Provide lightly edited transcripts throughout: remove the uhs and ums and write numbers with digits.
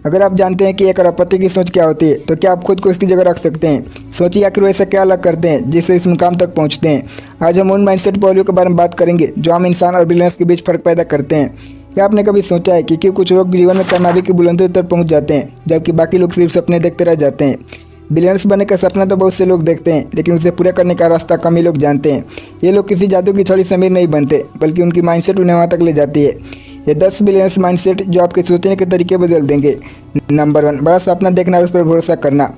अगर आप जानते हैं कि एक अरबपति की सोच क्या होती है तो क्या आप खुद को इसकी जगह रख सकते हैं। सोचिए आखिर वो ऐसा क्या अलग करते हैं जिससे इस मुकाम तक पहुंचते हैं। आज हम उन माइंडसेट पहलुओं के बारे में बात करेंगे जो आम इंसान और बिलियनर्स के बीच फ़र्क पैदा करते हैं। क्या आपने कभी सोचा है कि क्यों कुछ लोग जीवन में कामयाबी की बुलंदियों तक पहुँच जाते हैं जबकि बाकी लोग सिर्फ सपने देखते रह जाते हैं। बिलियनर्स बनने का सपना तो बहुत से लोग देखते हैं लेकिन उसे पूरा करने का रास्ता कम ही लोग जानते हैं। ये लोग किसी जादू की छड़ी से अमीर नहीं बनते बल्कि उनकी माइंडसेट उन्हें वहाँ तक ले जाती है। ये 10 बिलियनर्स माइंडसेट जो आपके सोचने के तरीके बदल देंगे। नंबर 1, बड़ा सपना देखना और उस पर भरोसा करना।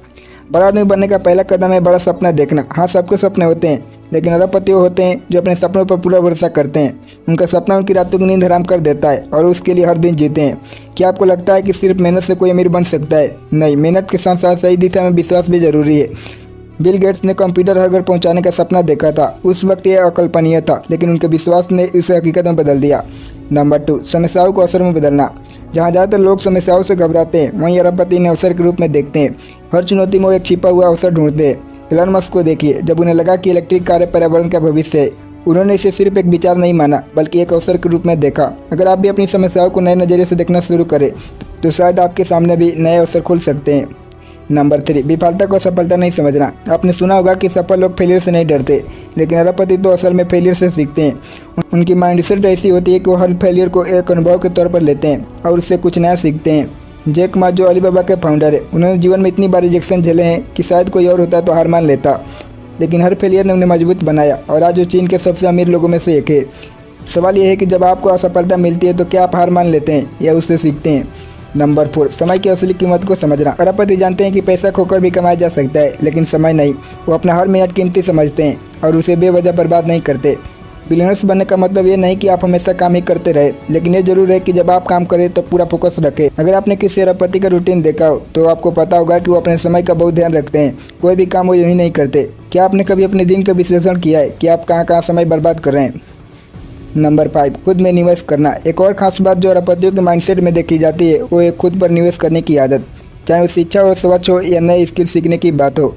बड़ा आदमी बनने का पहला कदम है बड़ा सपना देखना। हाँ, सबके सपने होते हैं लेकिन अरबपति वो होते हैं जो अपने सपनों पर पूरा भरोसा करते हैं। उनका सपना उनकी रातों की नींद हराम कर देता है और उसके लिए हर दिन जीते हैं। क्या आपको लगता है कि सिर्फ मेहनत से कोई अमीर बन सकता है? नहीं, मेहनत के साथ साथ सही दिशा में विश्वास भी जरूरी है। बिल गेट्स ने कंप्यूटर हर घर पहुंचाने का सपना देखा था। उस वक्त यह अकल्पनीय था लेकिन उनके विश्वास ने इसे हकीकत में बदल दिया। नंबर 2, समस्याओं को अवसर में बदलना। जहां ज़्यादातर लोग समस्याओं से घबराते हैं वहीं अरबपति इन्हें अवसर के रूप में देखते हैं। हर चुनौती में वो एक छिपा हुआ अवसर ढूंढते हैं। एलन मस्क को देखिए, जब उन्हें लगा कि इलेक्ट्रिक कारें पर्यावरण का भविष्य है, उन्होंने इसे सिर्फ एक विचार नहीं माना बल्कि एक अवसर के रूप में देखा। अगर आप भी अपनी समस्याओं को नए नज़रिए से देखना शुरू करें तो शायद आपके सामने भी नए अवसर खुल सकते हैं। नंबर 3, विफलता को सफलता नहीं समझना। आपने सुना होगा कि सफल लोग फेलियर से नहीं डरते लेकिन अरबपति तो असल में फेलियर से सीखते हैं। उनकी माइंडसेट ऐसी होती है कि वो हर फेलियर को एक अनुभव के तौर पर लेते हैं और उससे कुछ नया सीखते हैं। जैक मा, जो अलीबाबा के फाउंडर है, उन्होंने जीवन में इतनी बार रिजेक्शन झेले हैं कि शायद कोई और होता तो हार मान लेता, लेकिन हर फेलियर ने उन्हें मजबूत बनाया और आज वो चीन के सबसे अमीर लोगों में से एक है। सवाल यह है कि जब आपको असफलता मिलती है तो क्या आप हार मान लेते हैं या उससे सीखते हैं। नंबर 4, समय की असली कीमत को समझना। अरबपति जानते हैं कि पैसा खोकर भी कमाया जा सकता है लेकिन समय नहीं। वो अपना हर मिनट कीमती समझते हैं और उसे बेवजह बर्बाद नहीं करते। बिलियनर्स बनने का मतलब ये नहीं कि आप हमेशा काम ही करते रहे, लेकिन ये जरूर है कि जब आप काम करें तो पूरा फोकस रखें। अगर आपने किसी अरबपति का रूटीन देखा हो तो आपको पता होगा कि वो अपने समय का बहुत ध्यान रखते हैं। कोई भी काम वो यूँ ही नहीं करते। क्या आपने कभी अपने दिन का विश्लेषण किया है कि आप कहाँ कहाँ समय बर्बाद कर रहे हैं। नंबर 5, खुद में निवेश करना। एक और खास बात जो अरबपतियों के माइंडसेट में देखी जाती है वो है खुद पर निवेश करने की आदत। चाहे वो शिक्षा हो, स्वच्छ हो या नए स्किल सीखने की बात हो,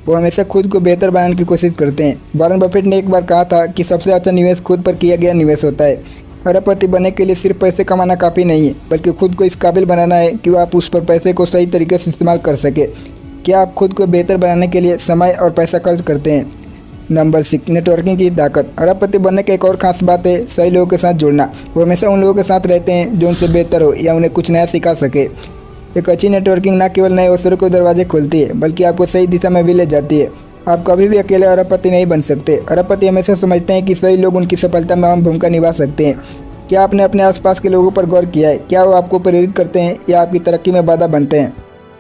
वो हमेशा खुद को बेहतर बनाने की कोशिश करते हैं। वॉरेन बफेट ने एक बार कहा था कि सबसे अच्छा निवेश खुद पर किया गया निवेश होता है। अरबपति बनने के लिए सिर्फ पैसे कमाना काफ़ी नहीं है बल्कि खुद को इस काबिल बनाना है कि आप उस पर पैसे को सही तरीके से इस्तेमाल कर सके। क्या आप खुद को बेहतर बनाने के लिए समय और पैसा खर्च करते हैं। नंबर 6, नेटवर्किंग की ताकत। अरबपति बनने की एक और खास बात है सही लोगों के साथ जुड़ना। वो हमेशा उन लोगों के साथ रहते हैं जो उनसे बेहतर हो या उन्हें कुछ नया सिखा सके। एक अच्छी नेटवर्किंग न केवल नए अवसरों के दरवाजे खोलती है बल्कि आपको सही दिशा में भी ले जाती है। आप कभी भी अकेले अरबपति नहीं बन सकते। अरबपति हमेशा समझते हैं कि सही लोग उनकी सफलता में अहम भूमिका निभा सकते हैं। क्या आपने अपने आसपास के लोगों पर गौर किया है? क्या वो आपको प्रेरित करते हैं या आपकी तरक्की में बाधा बनते हैं।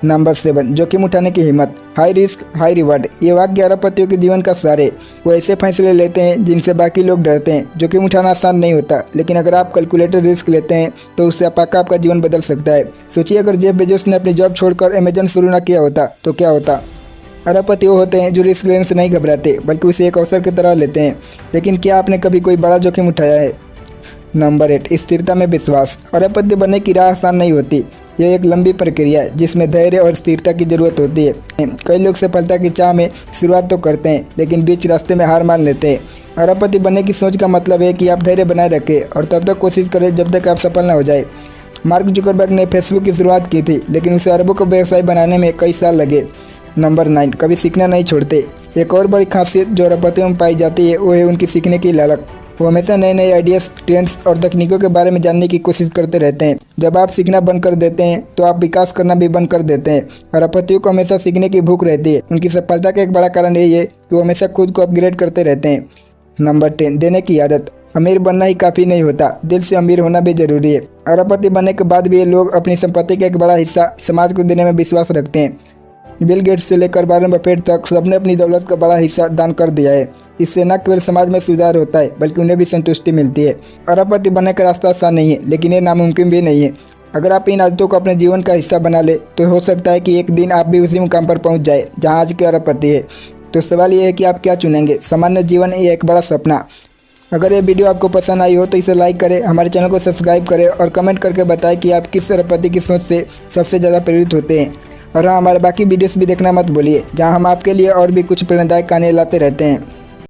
नंबर 7, जोखिम उठाने की हिम्मत। हाई रिस्क हाई रिवार्ड, ये वाक्य अरबपतियों के जीवन का सार है। वो ऐसे फैसले लेते हैं जिनसे बाकी लोग डरते हैं। जोखिम उठाना आसान नहीं होता लेकिन अगर आप कैलकुलेटेड रिस्क लेते हैं तो उससे पक्का आपका जीवन बदल सकता है। सोचिए अगर जेफ बेजोस ने अपनी जॉब छोड़कर अमेजन शुरू न किया होता तो क्या होता। अरबपति वो होते हैं जो रिस्क लेने से नहीं घबराते बल्कि उसे एक अवसर की तरह लेते हैं। लेकिन क्या आपने कभी कोई बड़ा जोखिम उठाया है। नंबर 8, स्थिरता में विश्वास। अरबपति बनने की राह आसान नहीं होती। यह एक लंबी प्रक्रिया है जिसमें धैर्य और स्थिरता की जरूरत होती है। कई लोग सफलता की चाह में शुरुआत तो करते हैं लेकिन बीच रास्ते में हार मान लेते हैं। अरबपति बनने की सोच का मतलब है कि आप धैर्य बनाए रखें और तब तक कोशिश करें जब तक आप सफल न हो जाए। मार्क जुकरबर्ग ने फेसबुक की शुरुआत की थी लेकिन उसे अरबों का व्यवसाय बनाने में कई साल लगे। नंबर 9, कभी सीखना नहीं छोड़ते। एक और बड़ी खासियत जो अरबपतियों में पाई जाती है वो है उनकी सीखने की ललक। वो हमेशा नए नए आइडियाज़, ट्रेंड्स और तकनीकों के बारे में जानने की कोशिश करते रहते हैं। जब आप सीखना बंद कर देते हैं तो आप विकास करना भी बंद कर देते हैं। अरबपतियों को हमेशा सीखने की भूख रहती है। उनकी सफलता का एक बड़ा कारण यही है कि वो हमेशा खुद को अपग्रेड करते रहते हैं। नंबर 10, देने की आदत। अमीर बनना ही काफ़ी नहीं होता, दिल से अमीर होना भी जरूरी है। अरबपति बनने के बाद भी ये लोग अपनी संपत्ति का एक बड़ा हिस्सा समाज को देने में विश्वास रखते हैं। बिल गेट्स से लेकर वॉरेन बफेट तक सबने अपनी दौलत का बड़ा हिस्सा दान कर दिया है। इससे न केवल समाज में सुधार होता है बल्कि उन्हें भी संतुष्टि मिलती है। अरबपति बनने का रास्ता आसान नहीं है लेकिन ये नामुमकिन भी नहीं है। अगर आप इन आदतों को अपने जीवन का हिस्सा बना ले तो हो सकता है कि एक दिन आप भी उसी मुकाम पर पहुंच जाए जहां आज के अरबपति है। तो सवाल ये है कि आप क्या चुनेंगे, सामान्य जीवन या एक बड़ा सपना। अगर ये वीडियो आपको पसंद आई हो तो इसे लाइक करें, हमारे चैनल को सब्सक्राइब करें और कमेंट करके बताएं कि आप किस अरबपति की सोच से सबसे ज़्यादा प्रेरित होते हैं। और हाँ, हमारे बाकी वीडियोस भी देखना मत भूलिए जहां हम आपके लिए और भी कुछ प्रेरणादायक कहानियाँ लाते रहते हैं।